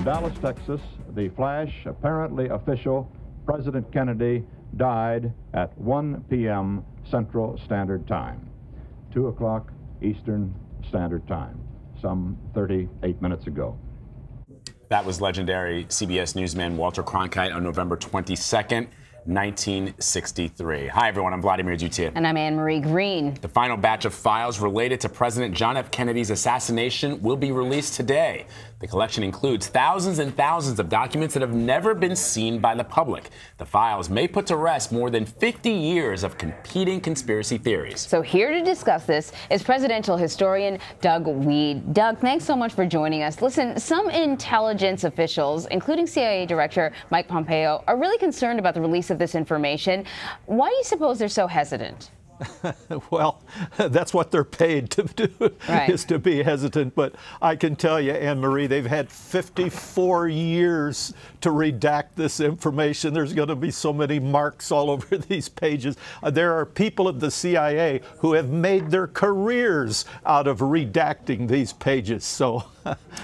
Dallas, Texas, the flash, apparently official, President Kennedy died at 1 p.m. Central Standard Time, 2 o'clock Eastern Standard Time, some 38 minutes ago. That was legendary CBS newsman Walter Cronkite on November 22nd, 1963. Hi, everyone. I'm Vladimir Duthier. And I'm Anne-Marie Green. The final batch of files related to President John F. Kennedy's assassination will be released today. The collection includes thousands and thousands of documents that have never been seen by the public. The files may put to rest more than 50 years of competing conspiracy theories. So here to discuss this is presidential historian Doug Wead. Doug, thanks so much for joining us. Listen, some intelligence officials, including CIA Director Mike Pompeo, are really concerned about the release of this information. Why do you suppose they're so hesitant? Well, that's what they're paid to do, right, is to be hesitant. But I can tell you, Anne-Marie, they've had 54 years to redact this information. There's going to be so many marks all over these pages. There are people at the CIA who have made their careers out of redacting these pages. So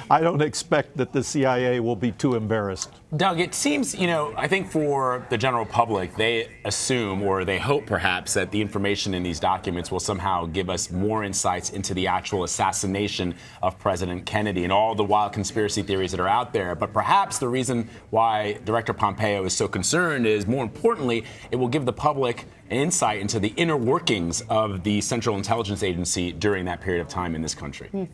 I don't expect that the CIA will be too embarrassed. Doug, it seems, I think for the general public, they assume, or they hope perhaps, that the information in these documents will somehow give us more insights into the actual assassination of President Kennedy and all the wild conspiracy theories that are out there. But perhaps the reason why Director Pompeo is so concerned is, more importantly, it will give the public an insight into the inner workings of the Central Intelligence Agency during that period of time in this country.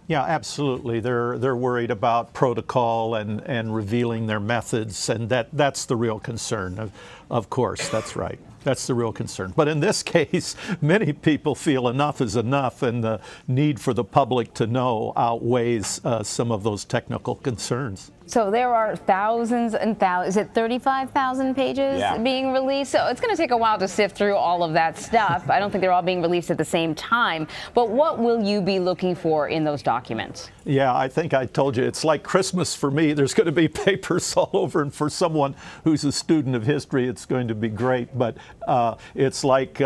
Yeah, absolutely. They're worried about protocol and revealing their methods, and that's the real concern. Of course, that's right. That's the real concern. But in this case, many people feel enough is enough, and the need for the public to know outweighs some of those technical concerns. So there are thousands and thousands, is it 35,000 pages being released? So it's going to take a while to sift through all of that stuff. I don't think they're all being released at the same time. But what will you be looking for in those documents? Yeah, I think I told you, it's like Christmas for me. There's going to be papers all over, and for someone who's a student of history, it's going to be great. But it's like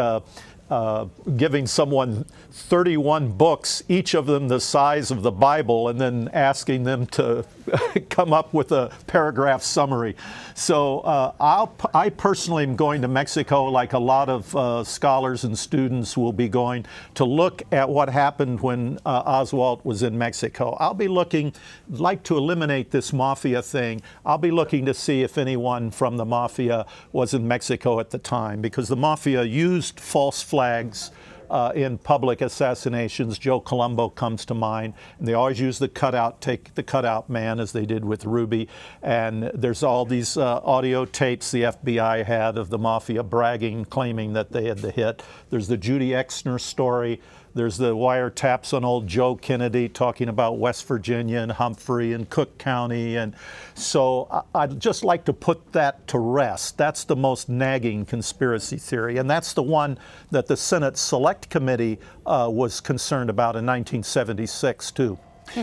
giving someone 31 books, each of them the size of the Bible, and then asking them to come up with a paragraph summary. So I personally am going to Mexico, like a lot of scholars and students will be going, to look at what happened when Oswald was in Mexico. I'll be looking, like to eliminate this mafia thing. I'll be looking to see if anyone from the mafia was in Mexico at the time, because the mafia used false flags in public assassinations. Joe Colombo comes to mind. And they always use the cutout man, as they did with Ruby. And there's all these audio tapes the FBI had of the mafia bragging, claiming that they had the hit. There's the Judy Exner story. There's the wiretaps on old Joe Kennedy talking about West Virginia and Humphrey and Cook County. And so I'd just like to put that to rest. That's the most nagging conspiracy theory. And that's the one that the Senate Select Committee was concerned about in 1976, too.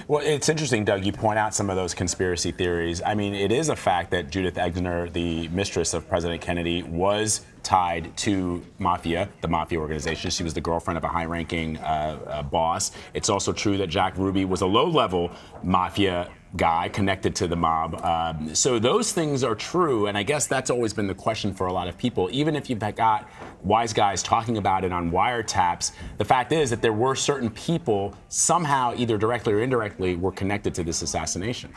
Well, it's interesting, Doug, you point out some of those conspiracy theories. I mean, it is a fact that Judith Exner, the mistress of President Kennedy, was tied to mafia, the mafia organization. She was the girlfriend of a high-ranking boss. It's also true that Jack Ruby was a low-level mafia guy connected to the mob. So those things are true, and I guess that's always been the question for a lot of people. Even if you've got wise guys talking about it on wiretaps, the fact is that there were certain people somehow, either directly or indirectly, were connected to this assassination.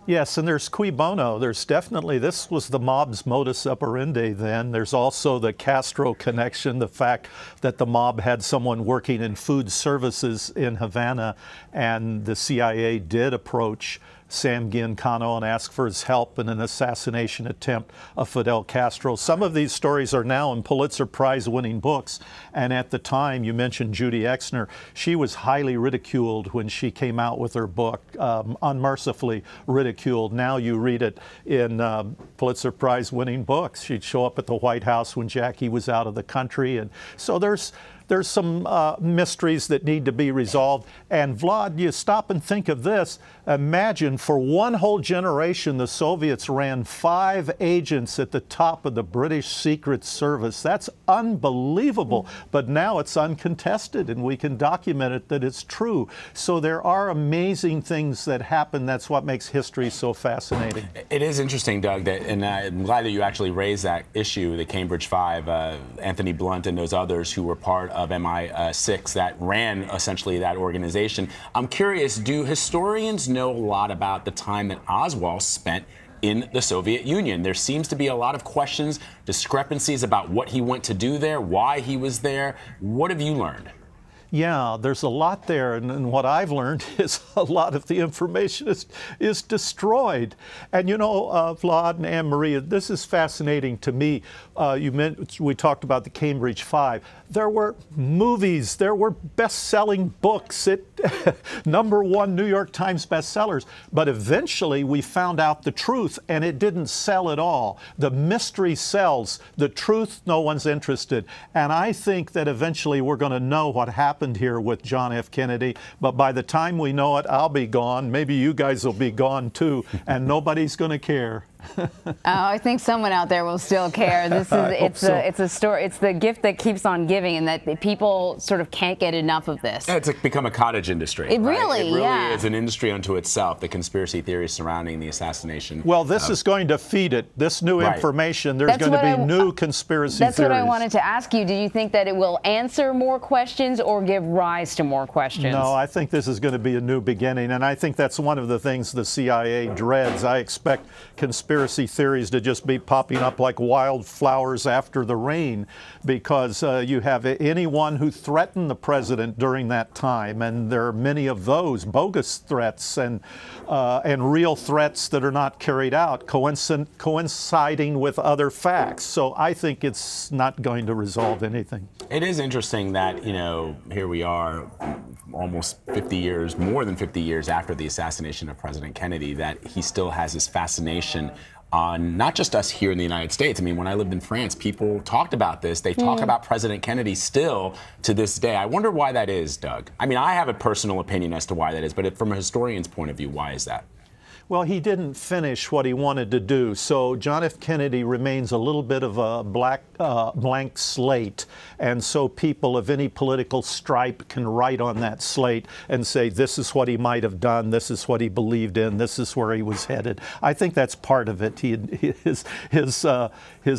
Yes, and there's cui bono. There's definitely, this was the mob's modus operandi then. There's also the Castro connection, the fact that the mob had someone working in food services in Havana, and the CIA did approach Sam Giancano and ask for his help in an assassination attempt of Fidel Castro. Some of these stories are now in Pulitzer Prize-winning books, and at the time, you mentioned Judy Exner, she was highly ridiculed when she came out with her book, unmercifully ridiculed. Now you read it in Pulitzer Prize-winning books. She'd show up at the White House when Jackie was out of the country, and so there's there's some mysteries that need to be resolved. And Vlad, you stop and think of this. Imagine for one whole generation, the Soviets ran 5 agents at the top of the British Secret Service. That's unbelievable. But now it's uncontested, and we can document it that it's true. So there are amazing things that happen. That's what makes history so fascinating. It is interesting, Doug, that, and I'm glad that you actually raised that issue, the Cambridge Five, Anthony Blunt and those others who were part of MI6 that ran essentially that organization. I'm curious, do historians know a lot about the time that Oswald spent in the Soviet Union? There seems to be a lot of questions, discrepancies about what he went to do there, why he was there. What have you learned? Yeah, there's a lot there, and what I've learned is a lot of the information is destroyed. And you know, Vlad and Anne-Marie, this is fascinating to me. We talked about the Cambridge Five. There were movies, there were best-selling books, #1 New York Times bestsellers. But eventually we found out the truth, and it didn't sell at all. The mystery sells. The truth, no one's interested. And I think that eventually we're going to know what happened here with John F. Kennedy, but by the time we know it, I'll be gone. Maybe you guys will be gone too, and nobody's going to care. I think someone out there will still care. This is it's a story. It's the gift that keeps on giving, and that people sort of can't get enough of this. Yeah, it's become a cottage industry. It really, it really yeah. is an industry unto itself. The conspiracy theories surrounding the assassination. Well, this is going to feed it. This new information. There's going to be new conspiracy theories. That's what I wanted to ask you. Do you think that it will answer more questions or give rise to more questions? No, I think this is going to be a new beginning, and I think that's one of the things the CIA dreads. I expect conspiracy theories to just be popping up like wildflowers after the rain, because you have anyone who threatened the president during that time, and there are many of those bogus threats and real threats that are not carried out, coinciding with other facts. So I think it's not going to resolve anything. It is interesting that, you know, here we are almost 50 years, more than 50 years after the assassination of President Kennedy, that he still has this fascination on not just us here in the United States. I mean, when I lived in France, people talked about this. They talk about President Kennedy still to this day. I wonder why that is, Doug. I mean, I have a personal opinion as to why that is, but from a historian's point of view, why is that? Well, he didn't finish what he wanted to do, so John F. Kennedy remains a little bit of a blank slate, and so people of any political stripe can write on that slate and say, this is what he might have done, this is what he believed in, this is where he was headed. I think that's part of it. His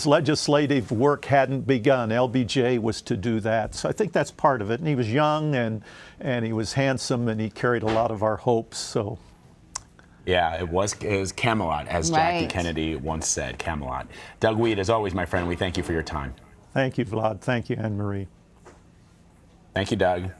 legislative work hadn't begun. LBJ was to do that, so I think that's part of it. And he was young, and he was handsome, and he carried a lot of our hopes. So. Yeah, it was Camelot, as Jackie Kennedy once said, Camelot. Doug Wead, as always, my friend, we thank you for your time. Thank you, Vlad. Thank you, Anne-Marie. Thank you, Doug.